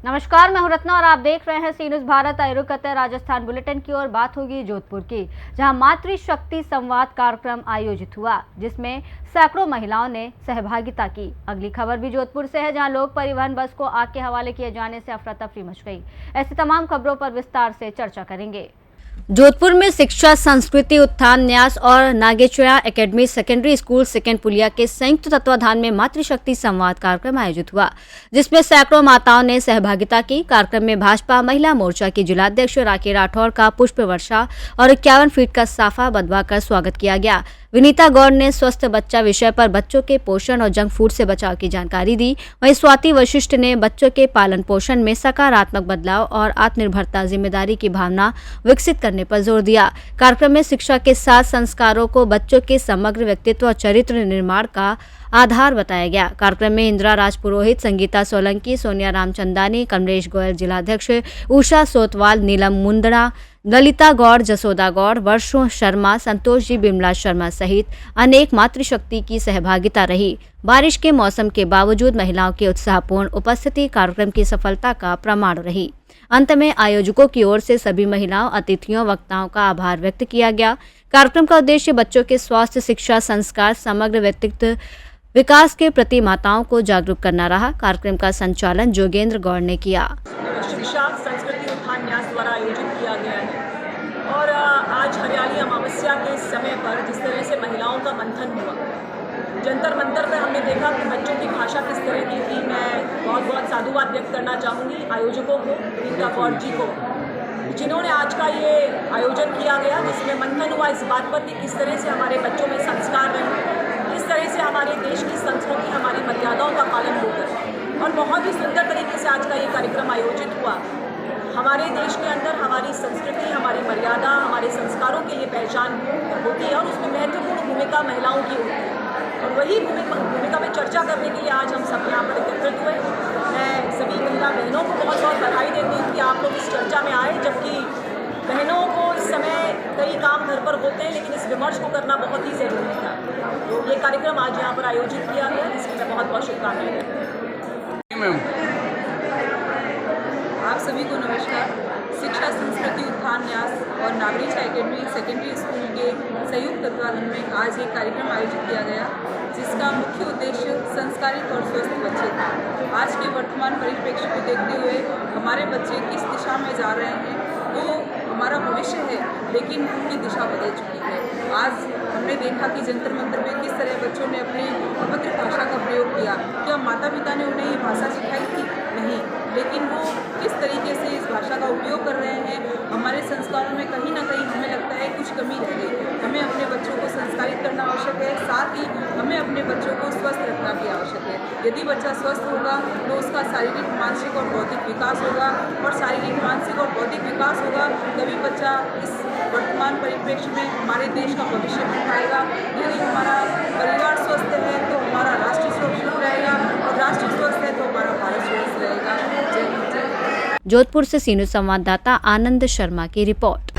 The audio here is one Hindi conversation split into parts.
नमस्कार, मैं हूं रत्ना और आप देख रहे हैं सी न्यूज़ भारत। आए रुख करते हैं राजस्थान बुलेटिन की ओर। बात होगी जोधपुर की, जहां मातृशक्ति संवाद कार्यक्रम आयोजित हुआ, जिसमें सैकड़ों महिलाओं ने सहभागिता की। अगली खबर भी जोधपुर से है, जहां लोक परिवहन बस को आग के हवाले किए जाने से अफरा तफरी मच गई। ऐसी तमाम खबरों पर विस्तार से चर्चा करेंगे। जोधपुर में शिक्षा संस्कृति उत्थान न्यास और Nageshwara academy secondary school second पुलिया के संयुक्त तत्वाधान में मातृशक्ति संवाद कार्यक्रम आयोजित हुआ, जिसमें सैकड़ों माताओं ने सहभागिता की। कार्यक्रम में भाजपा महिला मोर्चा की जिलाध्यक्ष राखी राठौर का पुष्प वर्षा और 51 फीट का साफा बंधवाकर स्वागत किया गया। विनीता गौड़ ने स्वस्थ बच्चा विषय पर बच्चों के पोषण और जंक फूड से बचाव की जानकारी दी। वहीं स्वाति वशिष्ठ ने बच्चों के पालन पोषण में सकारात्मक बदलाव और आत्मनिर्भरता जिम्मेदारी की भावना विकसित करने पर जोर दिया। कार्यक्रम में शिक्षा के साथ संस्कारों को बच्चों के समग्र व्यक्तित्व और चरित्र निर्माण का आधार बताया गया। कार्यक्रम में इंदिरा राजपुरोहित, संगीता सोलंकी, सोनिया रामचंदानी, कमलेश गोयल जिलाध्यक्ष, उषा सोतवाल, नीलम मुंदड़ा, ललिता गौड़, जसोदा गौड़, वर्षो शर्मा, संतोष जी, बिमला शर्मा सहित अनेक मातृशक्ति की सहभागिता रही। बारिश के मौसम के बावजूद महिलाओं की उत्साहपूर्ण उपस्थिति कार्यक्रम की सफलता का प्रमाण रही। अंत में आयोजकों की ओर से सभी महिलाओं, अतिथियों, वक्ताओं का आभार व्यक्त किया गया। कार्यक्रम का उद्देश्य बच्चों के स्वास्थ्य, शिक्षा, संस्कार, समग्र व्यक्तित्व विकास के प्रति माताओं को जागरूक करना रहा। कार्यक्रम का संचालन जोगेंद्र गौड़ ने किया। शिक्षा संस्कृति उत्थान न्यास द्वारा आयोजित किया गया है और आज हरियाली अमावस्या के समय पर जिस तरह से महिलाओं का मंथन हुआ, जंतर मंतर पर हमने देखा कि बच्चों की भाषा किस तरह की थी। मैं बहुत बहुत साधुवाद व्यक्त करना चाहूँगी आयोजकों को, विनीता गौड़ जी को, जिन्होंने आज का ये आयोजन किया गया, जिसमें मंथन हुआ इस बात पर कि किस तरह से हमारे बच्चों में संस्कार रहे, किस तरह से हमारे देश की संस्कृति, हमारी मर्यादाओं का पालन होकर, और बहुत ही सुंदर तरीके से आज का ये कार्यक्रम आयोजित हुआ। हमारे देश के अंदर हमारी संस्कृति, हमारी मर्यादा, हमारे संस्कारों के लिए पहचान होती है और उसमें महत्वपूर्ण भूमिका महिलाओं की होती है, और वही भूमिका में चर्चा करने के लिए आज हम सब यहाँ पर एकत्रित हुए। मैं सभी महिला बहनों को बहुत बहुत बधाई देती हूँ कि आप लोग इस चर्चा में आए, जबकि बहनों को इस समय कई काम घर पर होते हैं, लेकिन इस विमर्श को करना बहुत ही ज़रूरी था। तो ये कार्यक्रम आज यहाँ पर आयोजित किया गया, जिसकी मैं बहुत बहुत शुभकामनाएं देती हूँ। आप सभी को नमस्कार। शिक्षा संस्कृति उत्थान न्यास और नागरिक एकेडमी सेकेंडरी स्कूल के संयुक्त तत्वाधान में आज एक कार्यक्रम आयोजित किया गया, जिसका मुख्य उद्देश्य संस्कारित और स्वस्थ बच्चे था। आज के वर्तमान परिप्रेक्ष्य को देखते हुए हमारे बच्चे किस दिशा में जा रहे हैं, तो हमारा भविष्य है, लेकिन उनकी दिशा बदल चुकी है। आज हमने देखा कि जंतर मंतर में किस तरह बच्चों ने अपनी अभद्र भाषा का प्रयोग किया। क्या माता पिता ने उन्हें ये भाषा सिखाई थी? नहीं, लेकिन वो किस तरीके से इस भाषा का उपयोग कर रहे हैं। हमारे संस्कारों में कहीं ना कहीं हमें लगता है कुछ कमी रह गई। हमें अपने बच्चों को संस्कारित करना आवश्यक है, साथ ही हमें अपने बच्चों को स्वस्थ रखना भी आवश्यक है। यदि बच्चा स्वस्थ होगा तो उसका शारीरिक, मानसिक और बौद्धिक विकास होगा, और शारीरिक, मानसिक और बौद्धिक विकास होगा तभी बच्चा इस वर्तमान परिप्रेक्ष्य में हमारे देश का भविष्य बन पाएगा। यदि हमारा परिवार स्वस्थ है तो हमारा राष्ट्र सुरक्षित रहेगा, और राष्ट्र स्वस्थ है तो हमारा भारत स्वस्थ रहेगा। जय हिंद। जोधपुर से सी न्यूज़ संवाददाता आनंद शर्मा की रिपोर्ट।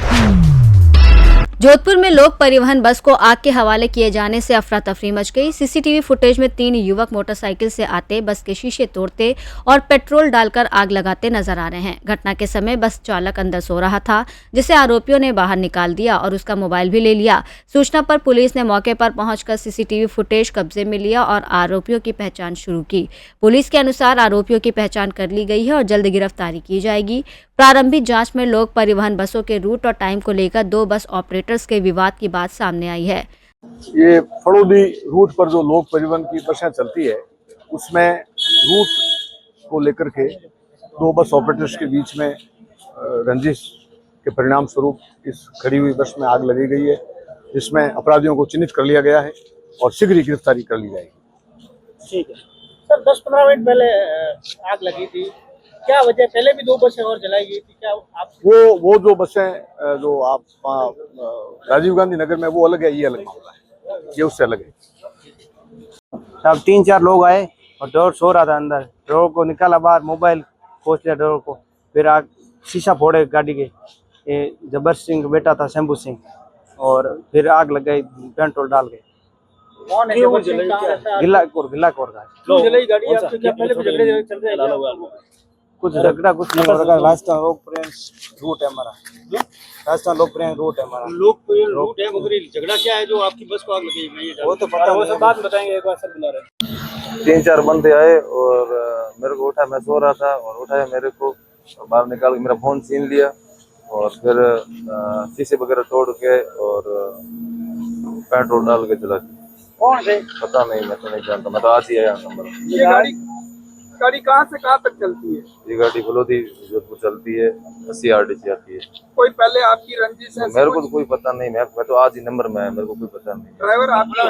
जोधपुर में लोक परिवहन बस को आग के हवाले किए जाने से अफरा तफरी मच गई। सीसीटीवी फुटेज में 3 युवक मोटरसाइकिल से आते बस के शीशे तोड़ते और पेट्रोल डालकर आग लगाते नजर आ रहे हैं। घटना के समय बस चालक अंदर सो रहा था, जिसे आरोपियों ने बाहर निकाल दिया और उसका मोबाइल भी ले लिया। सूचना पर पुलिस ने मौके पर पहुंचकर सीसीटीवी फुटेज कब्जे में लिया और आरोपियों की पहचान शुरू की। पुलिस के अनुसार आरोपियों की पहचान कर ली गई है और जल्द गिरफ्तारी की जाएगी। प्रारंभिक जांच में लोक परिवहन बसों के रूट और टाइम को लेकर 2 बस ऑपरेटर्स के विवाद की बात सामने आई है। ये फड़ौदी रूट पर जो लोक परिवहन की बसें चलती है, उसमें रूट को लेकर के 2 बस ऑपरेटर्स के बीच में रंजिश के परिणाम स्वरूप इस खड़ी हुई बस में आग लगी गई है, जिसमें अपराधियों को चिन्हित कर लिया गया है और शीघ्र ही गिरफ्तारी कर ली जाएगी। ठीक है सर, 10-15 मिनट पहले आग लगी थी, क्या वजह? पहले भी 2 बसें और जलाई गई थी, क्या आप? वो जो बसें जो आप राजीव गांधी नगर में, वो अलग है, ये अलग मामला है, ये उससे अलग है। सब 3-4 लोग आए और डोर सो रहा था अंदर, डोर को निकाला बाहर, मोबाइल खोज लिया डोर को, फिर आग शीशा फोड़े गाड़ी के। ये जबर सिंह बेटा था, शंभू सिंह, और फिर आग लग गई पेट्रोल डाल के। कौन है जब जलाई कहाँ रहता है? गिला कोर का है। क्यों जलाई गाड़ी आपकी? क्या पहले भी झगड़े चल रहे हैं? कुछ झगड़ा कुछ नहीं हो रहा। राजस्थान लोकप्रिय रूट है हमारा, राजस्थान लोकप्रिय रूट है हमारा। लोकप्रिय रूट है मगर ये झगड़ा क्या है जो आपकी बस को आग लगी? वो तो पता वो नहीं। सब बात बताएंगे, एक बार सर बुला रहे हैं। 3-4 बंदे आए और मेरे को उठा, मैं सो रहा था और उठाया मेरे को, बाहर निकाल के मेरा फोन छीन लिया और फिर शीशे वगैरह तोड़ के और पेट्रोल डाल के चला गया। कौन है? पता नहीं, मैं तो नहीं जानता, मैं तो आज ही आया नंबर। ये गाड़ी कहाँ से कहाँ तक चलती है? ये गाड़ी फलोदी जोधपुर चलती है, 80 RDC आती है। कोई पहले आपकी रंजिश है? मेरे को तो कोई पता नहीं, मैं तो आज ही नंबर में है, मेरे को कोई पता नहीं। ड्राइवर आपका?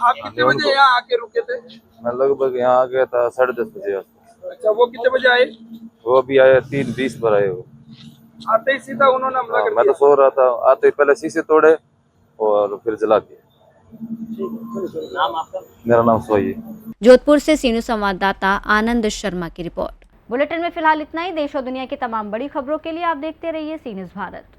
आप कितने बजे यहाँ आके रुके थे? मैं लगभग यहाँ आ गया था 10:30 बजे आसपास। अच्छा, वो कितने बजे आए? वो अभी आया 3:20 पर आए वो। आते ही सीधा उन्होंने हमला कर मैं तो दिया? सो रहा था, आते ही पहले शीशे तोड़े और फिर जला दिया। नाम आपका? मेरा नाम सोई है। जोधपुर से सीनू संवाददाता आनंद शर्मा की रिपोर्ट। बुलेटिन में फिलहाल इतना ही। देश और दुनिया की तमाम बड़ी खबरों के लिए आप देखते रहिए सी न्यूज़ भारत।